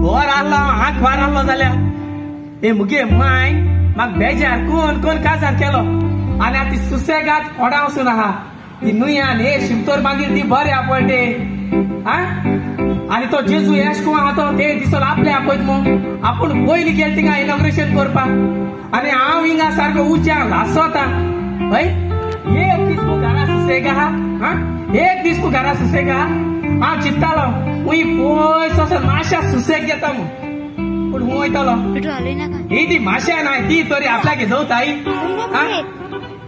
वर आलो हाक वार आलो जाल्या हे मुगे माय म्हाका बेजार कोण कोण काजार केलो आनी आतां ती सुसेगाद फोडा वचून आहा ती नुयान हे शिमतोर मागीर ती बरें आपटे हा आनी तो जेजू येश कोण आहा तो ते दिसलो आपले आपयत मग आपूण पयली गेल थिंगा इनॉग्रेशन करपाक आनी हांव हिंगा सारको उच्या लासोता हय एक दीस तूं घरा सुसेगा हा एक दीस तूं घरा सुसेगा हांव चित्तालो हुंय पयस वचून माश्या सुसेग घेता म्हूण पूण हूं वयतलो ही ती माश्या नाय ती तरी आपल्यागे दवताय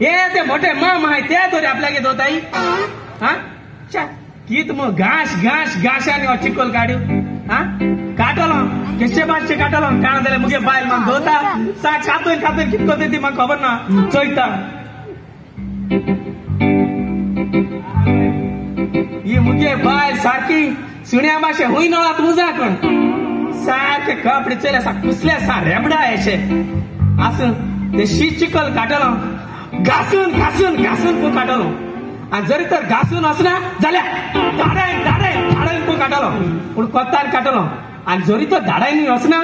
हे ते मोठे माम आहाय ते तरी आपल्यागे दवताय हा कित मग घास घास घाशांनी हो चिकोल काड्यो हा काटलो केशे भाशे काटलो काण जाल्यार मुगे बायल म्हाका दवता साक कातून कातून कित कोता ती म्हाका खबर ना चोयता ही मुगे बायल सारकी सुण्या भाशे हुंय नळात उजा कोण सारखे कपडे चले सा कुसले सा रेबडा अशे आसून ते शी चिकल काटलो घासून घासून घासून पू काटलो आनी जरी तर घासून वचना जाल्यार धाडायन धाडायन धाडायन पू काटलो पूण कोतार काटलो आनी जरी तर धाडायन वचना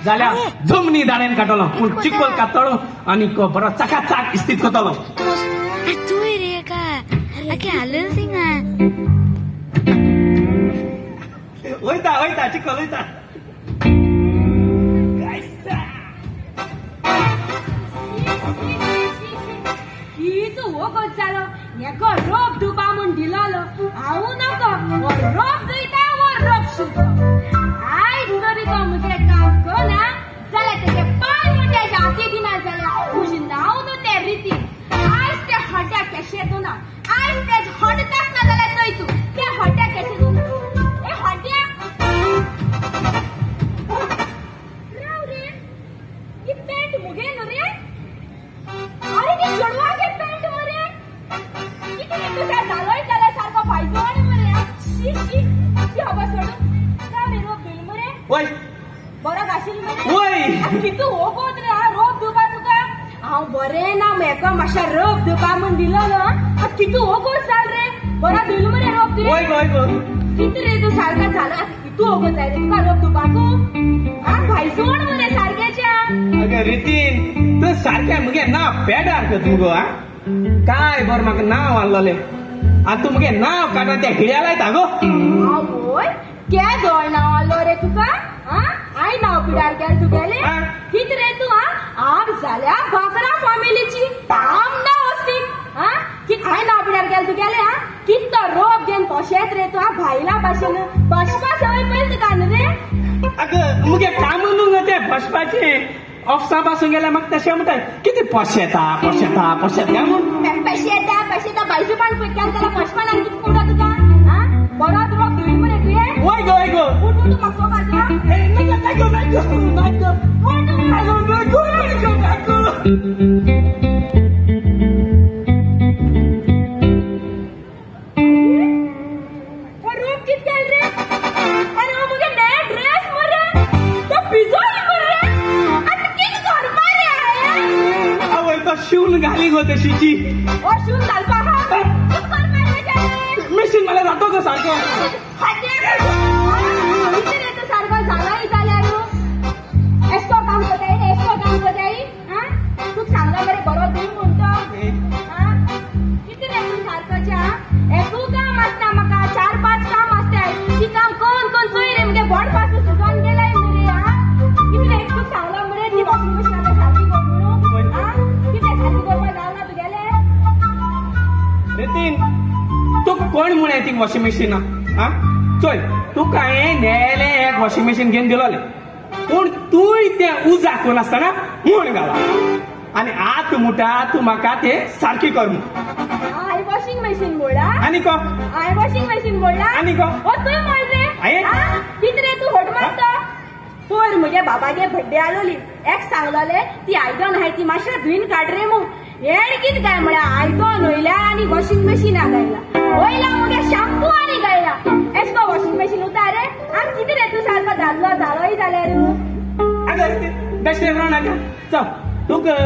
जाल्यार जमनी धाडायन काटलो पूण चिकल कातलो आनी बरो चाकाचाक इस्तीत कोतलो वयता वयता चिकल वयता एको रोप दुबा म्हूण दिलोलो हांव नको वो रोप दुयता वो रोप शुको आयज जरी तो मुगे काम करना जाल्यार तेगे पांय मुट्याचे हाती दिना जाल्यार तुजें नांव न्हू ते रितीन आयज ते हड्ड्या केशे ना आयज ते हडताच ना जाल्यार चोय तूं ते हड्ड्या केशे ना ए हड्ड्या राव रे ही पेंट मुगे न्हू रे अरे ती चडवागे पेंट मरे तुझ्या झालोय त्याला सारखा फायजोड मरे शी शी शी हवा सोडू काय रे रोप दिल मरे ओय बरो घाशील मरे ओय कितू होगोत रे हा रोप दुबा तुका हांव बरें ना मेका मातशा रोप दुबा म्हूण दिलो न्हू कितू होगोत चाल रे बरो दिल मरे रोप तुवें ओय ओय ओय कितू रे तू सारका झाला कितू होगोत जाय रे तुका रोप दुबाकू हा फायजोड मरे सारकेच्या अगे रितीन तू सारख्या मुगे नाव पेडार कर तुमगो हा काय बर म्हाका नाव आल्लोले आनी तूं मुगे नाव काडून त्या हिड्या लायता गो आवय के दोळ नाव आल्लो रे तुका आय नाव पिडार केल तुगेले कित रे तू आम जाल्या बाकरा फॅमिलीची आम ना वस्तीक कित आय नाव पिडार केल तुगेले कित तो रोप घेवन पोशेत रे तू भायला भाशेन बसपा सवय पयली तुका न्हू रे अगं मुगे काम न्हू ते बसपाचे ऑफिसा पासून गेल्यार म्हाका तशें म्हणटा कितें पोशेता पोशेता पोशेता म्हूण पेशेता पेशेता बायजू पण पयत्यान त्याला पशपान आनी कितें म्हणटा तुका बरो रोप दिल मरे तुवें वय गो वय गो उठ उठ म्हाका काजो नायको नायको नायको नायको नायको नायको रोप कित केल रे अरे वो मुगे नया ड्रेस मरे तो पिझ्झा मरे आता कित घर मारे आया आवय तो शिवून घाली गो तशीची ओ शिवून घालपा हा तू घर मारे जाय मशीन मला जातो गो सारको हाते रे तो सारको झालाय जाल्यार एसको काम करताय रे एसको काम करताय तू सांगला बरे बरो दिल म्हणतो कित रे तू सारकोच्या एकू काम आसता म्हाका 4-5 काम आसताय ती काम कोण कोण चोय रे मुगे बोड पासून सुजोन गेलाय मरे कित रे तू सांगला मरे ती वॉशिंग मशीन सारकी कर म्हणून कित सारकी करपा जावना तुगेले रितीन तू कोण म्हूण ती वॉशिंग मशीन चोय तुका हांवें नेले एक वॉशिंग मशीन घेवन दिलोले पूण तूंय तें उजा कोन आसतना म्हूण घाला आनी आत मुटा तूं म्हाका तें सारकी कर म्हूण आय वॉशिंग मशीन बोला आनी को आय वॉशिंग मशीन बोला आनी को ओ तूं म्हण रे कित रे तू होट मारता पोर म्हगे बाबागे बड्डे आलोली एक सांगलोले ती आयदन आहाय ती मातशें धुयन काड रे मू हेण कित काय म्हळ्यार आयदन वयल्या आनी वॉशिंग मशीना गायला वयला मुगे शॅम्पू आनी गायला एशको वॉशिंग मशीन उता रे आनी कित रे तू सारको दादलो जालोय जाल्यार आगो बेश्टे राव नाका चल तुका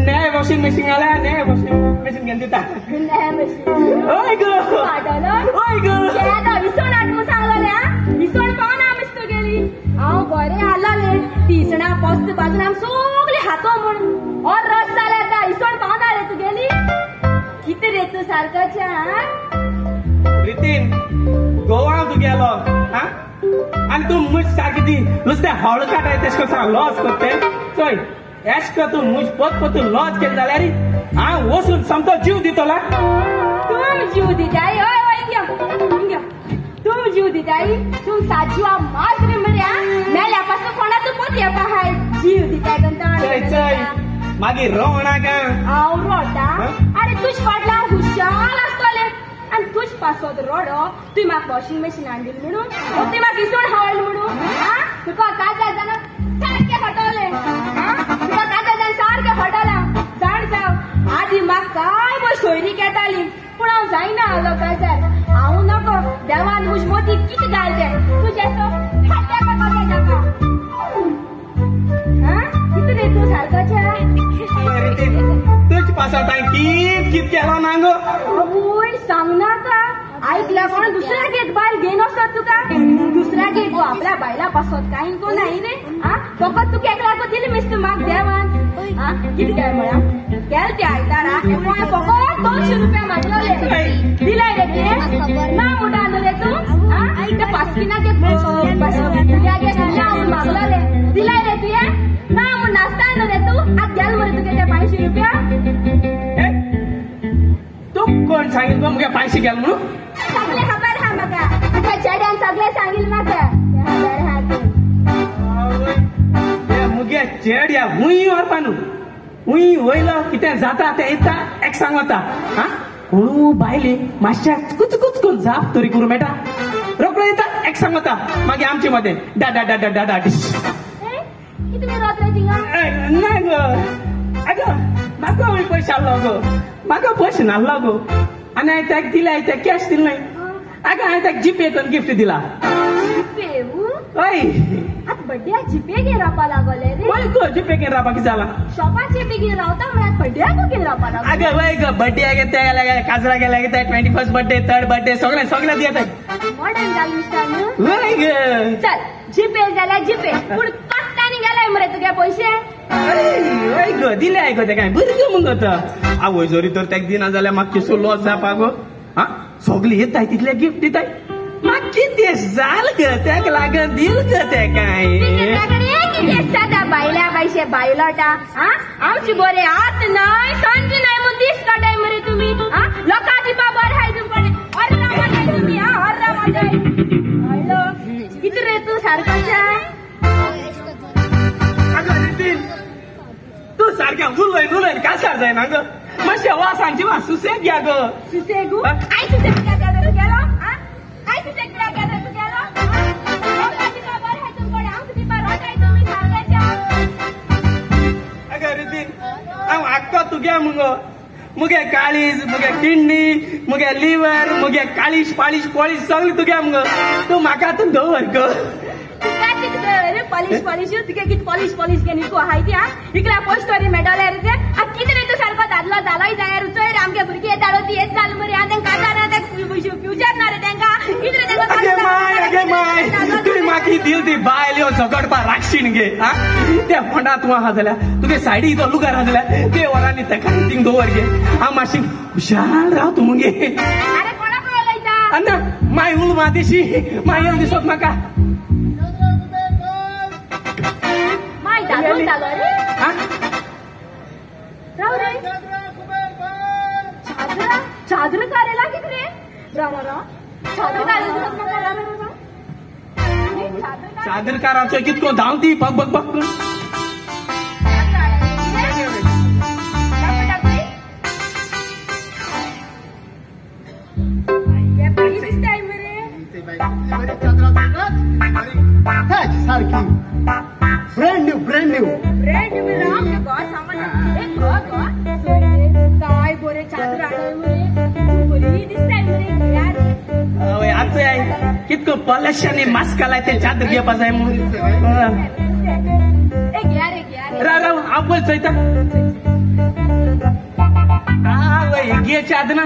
नया वॉशिंग मशीन आल्या नया वॉशिंग मशीन घेवन दिता नया मशीन ओय गो वाडलो ओय गो शेत विसोण हाड म्हूण सांगलोले विसोण पावना आमीच तू गेली हांव पोस्त बाजून आम सगळे हातो म्हणून और रस जाले आता इसवण पावना रे तू गेली किती रे तू सारखाच्या रितीन गोवा तू गेलो हा आणि तू मुझ सारखी ती नुसत्या हळ काटाय तेश को लॉस करते चोय एश का तू मुझ पोत तू लॉस केल जाल्यार हा वसून समतो जीव दितोला तू जीव दिताय ओय ओय घ्या तू जीव दिताय तू साजवा मात्र मर्या मेल्यापासून कोणा तू पोत येपा हाय जीव दिताय कंटा मागीर रोवणा का हांव रोडा अरे तुझ फाटला हुशार आसतले आणि तुझ पासोत रोडो तू म्हाका वॉशिंग मशीन हाडली म्हणून तू म्हाका इसवण हाडली म्हणून तुका काजा जाणा सारखे फटवले तुका काजा जाण सारखे फटवला जाण जाव आधी म्हाका काय पळय सोयरी घेताली पूण हांव जायना हालो काजार हांव नको देवान मुझ मोती कितें घालते तुजे तो फाटल्या पडपाक जाता कितें रे तू सारकोच्या तुझ पासत कित केलो ना गो आवय सांग नाका ऐकल्या कोण दुसऱ्या गेट बायल घेन असत तुका दुसऱ्या गेट गो आपल्या बायला पासत काही को नाही रे फकत तू केकला को दिली मिस्त माग देवान किती काय म्हणा गेल ते आयतारा कोण फकत 200 रुपया मागले दिलाय रे ते ना मोठा रे तू ते पासकिना के तुझ्या गेट मागले दिलाय रे तुया ना मग नाश्ता रे तू आज गेल मरे तुके ते 500 रुपया तू कोण सांगितलं मुगे 500 गेल म्हणून सगळे खबर हा म्हाका तुका चेड्यान सगळे सांगिल म्हाका खबर हा तू मुगे चेड्या हुई वरपानू हुई वयलो कितें जाता तें येता एक सांगता हा कोणू बायले मातशा कुच कुच करून जाप तरी करूं मेळटा रोकडो येता एक सांगता मागीर आमचे मध्ये डा डा डा डा डा डा डिस किती वेळ रात रे थिंगा नाही गो अगं म्हाका पयशे आसलो गो म्हाका पयशे नासलो गो आनी हांवें ताका दिले ते कॅश दिले नाही अगं हांवें ताका जीपे करून गिफ्ट दिला जीपे हय आत बड्ड्या जीपे घेवन रावपा लागले रे वय गो जीपे घेवन रावपा कितें जाला शॉपार जीपे घेवन रावता म्हळ्यार बड्ड्याक घेवन रावपा लागले अगं वय गो बड्डे गेले काजरा गेले 21st बर्थडे 3rd बर्थडे सगळे दितात मॉडर्न जाल मिस्टर न्हू वय ग चल जीपे जाल्यार जीपे पूण पत्तानी गेलाय मरे तुगे पयशे वय गो दिले आय गो ते काय बरी गो मग तो आवय जरी तर ताका दिना जाल्यार म्हाका किसो लॉस जावपा गो हा सगळी येताय तितले गिफ्ट दिताय म्हाका कितें जाल ग ताका लागून दिल ग ते काय कितें सदा बायल्या बायशे बायलोटा आमची बरे आत नाय सांज नाय म्हूण दीस काटाय मरे तुमी लोकां दिवपा बरें हाय तुमकडे अर्रा माटाय तुमी अर्रा माटाय हॅलो कितें रे तू सारकोच्या अगं नितीन तू सारख्या उलय कासार जायना ग मातशें वासांची वास सुसेग घ्या ग सुसेगू आय सुसेग कित्याक तू गेलो आय सुसेग कित्याक तू गेलो लोकां दिवपा बरें हाय तुमकडे आमकां दिवपा रोटाय तुमी सारकोच्या अगं नितीन हांव आख्खो तुगे मुगे काळीज मुगे किडनी मुगे लिव्हर मुगे काळीश पाळीश पॉलिश सगळी तुगे मुगो तू म्हाका तू दवर गो पॉलिश तुगे किती पॉलिश घेनी तू आहाय ती इकल्या पोस्टोरी मेळटले रे ते कितें रे तू सारको दादलो जालोय जाल्यार चोय रे आमगे भुरगीं येतालो ती येत जाल मरे तांकां काजार ना फ्युचर ना रे तांकां कितें रे अगे माय तुवें म्हाका दिल ती बायल यो झगडपा राखशीन गे त्या फोंडा तूं आहा जाल्यार तुगे सायडी तो लुगार आहा जाल्यार ते वरांनी ताका थिंग दवर गे हांव मातशी हुशार राव तूं मुगे अरे कोणाक उलयता आना माय उल मादेशी माय येवन दिसत म्हाका माय दादलो जालो रे राव रे चादर काढेला किती रे रा चादर काढेला चादरकाराचो कितको धांवती बग बग बग सारखी ब्रँड न्यू राम गॉड सामान काय बोरे चादर बरी दिसताय मरे यार आज कितको पॉलिशांनी मास्क घालाय ते चादर घेवपा जाय म्हणून राव हांव पळय चोयता आवय घे चादर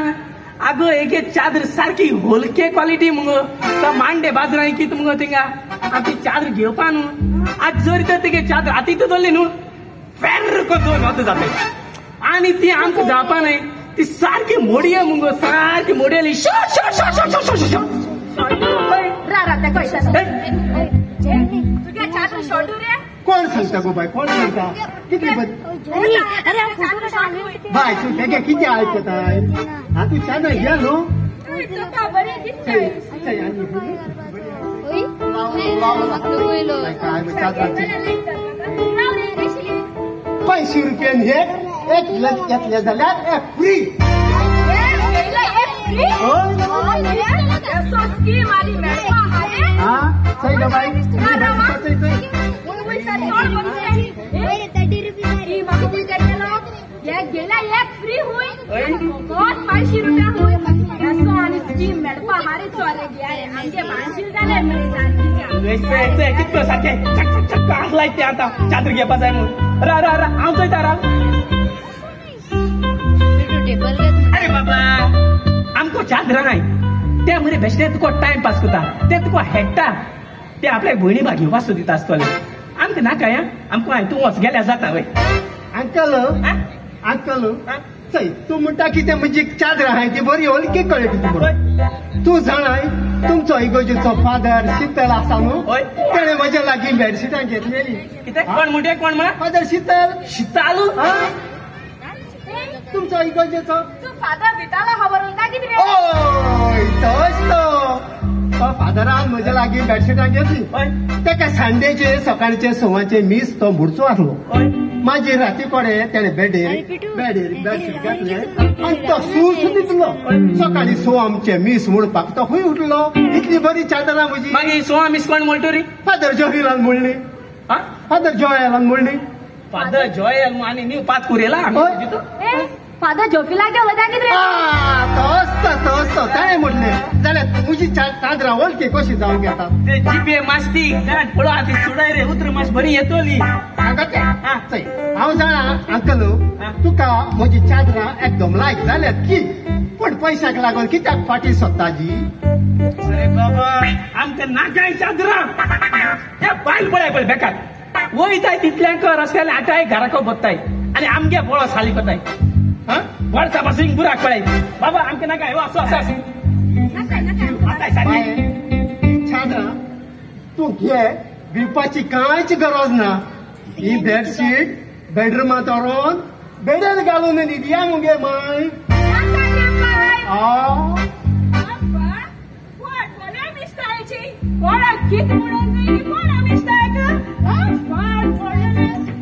अगो एक चादर सारखी होलके क्वालिटी मग तो मांडे बाजरा कित मग थिंगा आती चादर घेवपा न्हू आज जर तर तिगे चादर आती तो दल्ली न्हू फेर को दोन होत जाते आणि ती आमक जावपा नाही ती सारखी मोडी आहे मग सारखी मोडी आली shot shot shot shot shot shot रा त्या पैसा तुझ्या चादर शॉर्ट रे कोण सांगता गो बाय कोण सांगता किती बाय तू त्याच्या किती ऐकत आहे हा तू चादर घ्या नो ₹500 हे एक घेतले जाल्यार एक फ्री हा सही ग बाई गेला एक फ्री हुई ₹500 हुई आणि स्कीम मेळपा हारे चोरे घ्याय आमचे मानशील जाले कितको सारखे चक चक आसलाय ते आता चादर घेवपा जाय म्हणून रा रा रा हांव चयता रा अरे बाबा आमको चादर नाय ते म्हणे बेश्टे तुका टाइम पास करता ते तुका हेट्टा ते आपल्या भयणी बा घेवपा सोदिता आसतले आमकां नाका या आमकां हांव तूं वच गेल्यार जाता वय अंकल अंकल चल तू म्हणटा की ते म्हणजे चादर आहे ती बरी हलकी कळली तुका तू जाणाय तुमचो इगोजेचो फादर शीतल आसा न्हू तेणे म्हज्या लागीं बेडशीटां घेतलेली कितें कोण म्हणटे कोण म्हणा फादर शीतल शीतल तुमचो इगोजेचो तू फादर भिताला खबर उरता कितें ओय तोच तो फादरान म्हज्या लागीं बेडशीटां घेतली तेका संडेचे सकाळचे 6 मीस तो म्हुडचो आसलो माझे राती कोडे त्याने बेडीर बेडशीट घातले आणि तो सूस दितलो सकाळी 6 आमचे मीस म्हणपाक तो खंय उठलो इतली बरी चादरां म्हजी मागीर 6 मीस कोण म्हणटो रे फादर जोहिलान म्हणली फादर जोयालान म्हणली फादर जॉयल आनी न्यू पात कुरेला फादर झोपीला गेलो त्या कितें तोच ताणें म्हणले जाल्यार तुजी चादरां वळखी कशी जावंक येता ते जिपे मास्ती पळो आती सुडाय रे उतर मास बरी येतली हांव जाणा अंकल तुका म्हजी चादरां एकदम लायक जाल्यात की पण पैशाक लागून कित्याक फाटी सोदता जी अरे बाबा आमकां नाकाय चादरां त्या बायल पळय पळय बेकार वयताय तितल्यांक रस्त्यार आटाय घराको बत्ताय आनी आमगे बळो साली कोताय वर्सा पासून बुराक पळय बाबा आमकां नाका असो असो आसूं चादरां तू घे विकपाची कांयच गरज ना ही बेडशीट बेडरुमांत व्हरून बेडर घालून दिया मुगे माय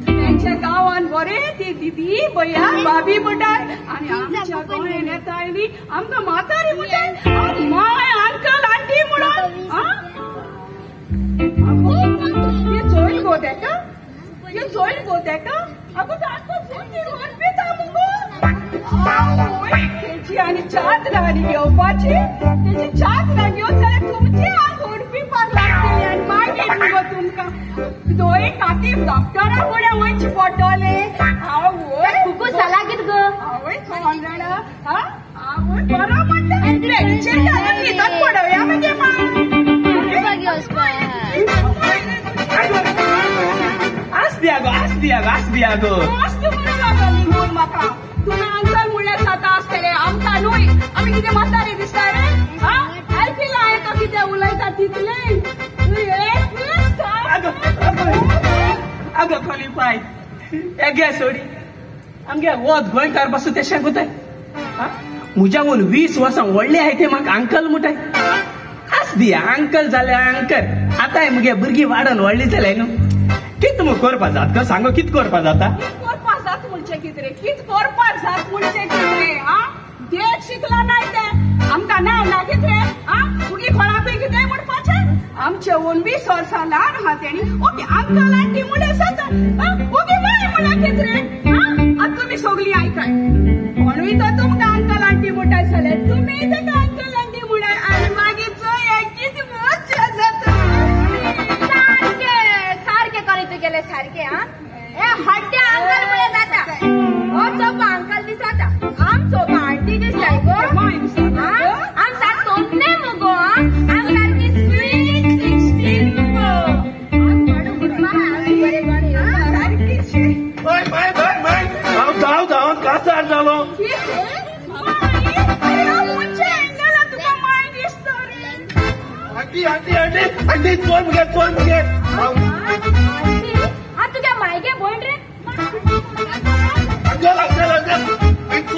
त्यांच्या गावान बरे ती दिदी बया बाबी म्हणटाय आणि आमच्या गोंयान येता आयली आमकां म्हातारी म्हणटाय माय अंकल आंटी म्हणून ये चोयल गो तेका ये चोयल गो तेका अगो ताको जोंदी रोन पिता मुगो तेची आनी चादरां आनी घेवपाची तेची चादरां घेवन जाल्यार तुमची आंग ओडपिपाक लागतली आनी मागीर मुगो तुमकां दोय काकी डॉक्टरा फुडें वयचे पडटले आवय तुका जाला कित गो आवय कोण जाणा आवय बरो म्हणटा न्हिदत पडोवया मगे आस दिया गो मस्त बरो लागली म्हूण म्हाका तुमी अंकल म्हणल्यार जाता आसतले आमकां न्हय आमी कितें म्हातारी दिसता रे आयकिला हांवें तो कितें उलयता तितलें अगो कोली पाय एगे सोडी आमगे वत गोंयकार बसू ते सांगताय म्हज्या वोन 20 वर्सां व्हडले आहाय ते म्हाका अंकल म्हणटाय आस दिया अंकल जाल्यार अंकल आतां मुगे भुरगीं वाडोन व्हडली जाल्याय न्हू कित मुगो करपा जात गो सांगो कित करपा जाता करपा जात म्हणचे कित रे कित करपा जात म्हणचे कित रे देख शिकला नाय ते आमकां नाय ना कित रे तुगी कोणाकूय कितें म्हणपाचें आमचे 20 वर्सां ल्हान आहा तेणी ओके अंकल आंटी म्हणल्यार जाता ओके माय म्हणल्यार कित रे आतां तुमी सगळीं आयकाय म्हणून तो तुमकां अंकल आंटी म्हणटाय जाल्यार तुमी तेका अंकल आंटी म्हणाय आनी मागीर चोय कित मज्जा जाता सारके करीत गेले सारके ए हड्ड्या अंकल म्हणे जाता हो चोपा अंकल दिसता आम चोपा आंटी दिसताय गो धाव धावून कासार जालो आंटी आंटी आंटी आंटी चोर मुगे तुझ्या मायगे बोल रे अंकल अंकल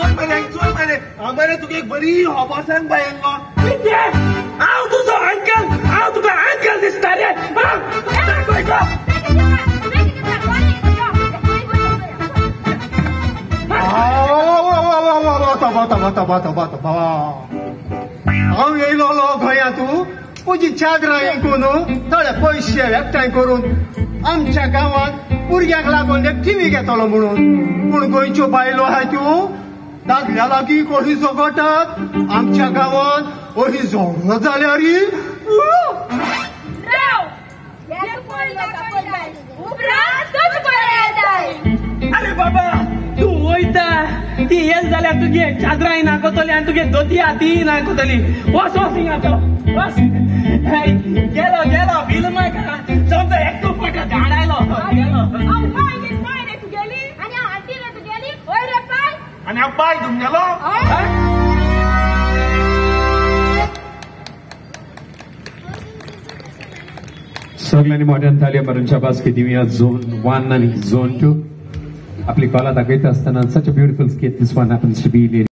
अंकल चोर मेले आम्हाला तुका एक बरी हॉबा सांग बायांनो हांव तुजो अंकल हांव तुका अंकल दिसता रे हांव येयलो गोंयांतू तुजी चादरां विकून थोडे पयशे एकठांय करून आमच्या गांवांत भुरग्याक लागून एक टीव्ही घेतलो म्हणून पूण गोंयच्यो बायलो आहा त्यो दादल्या लागीं कशी झगडटात आमच्या गांवांत अशी झगडो जाल्या रे अरे बाबा तू वयता ती येल जाल्यार तुगे चादराय नाकोतली आनी तुगे धोती हाती नाकोतली वस वस हिंगाचो वस गेलो गेलो बिल माका समजा एकटो पट धाडायलो गेलो आणि हा पाय धुवून गेलो सगळ्यांनी मोठ्यान थाली मारून शाबासकी दिवया झोन 1 आणि झोन 2 आपली कला दाखयता असताना such a beautiful skit this one happens to be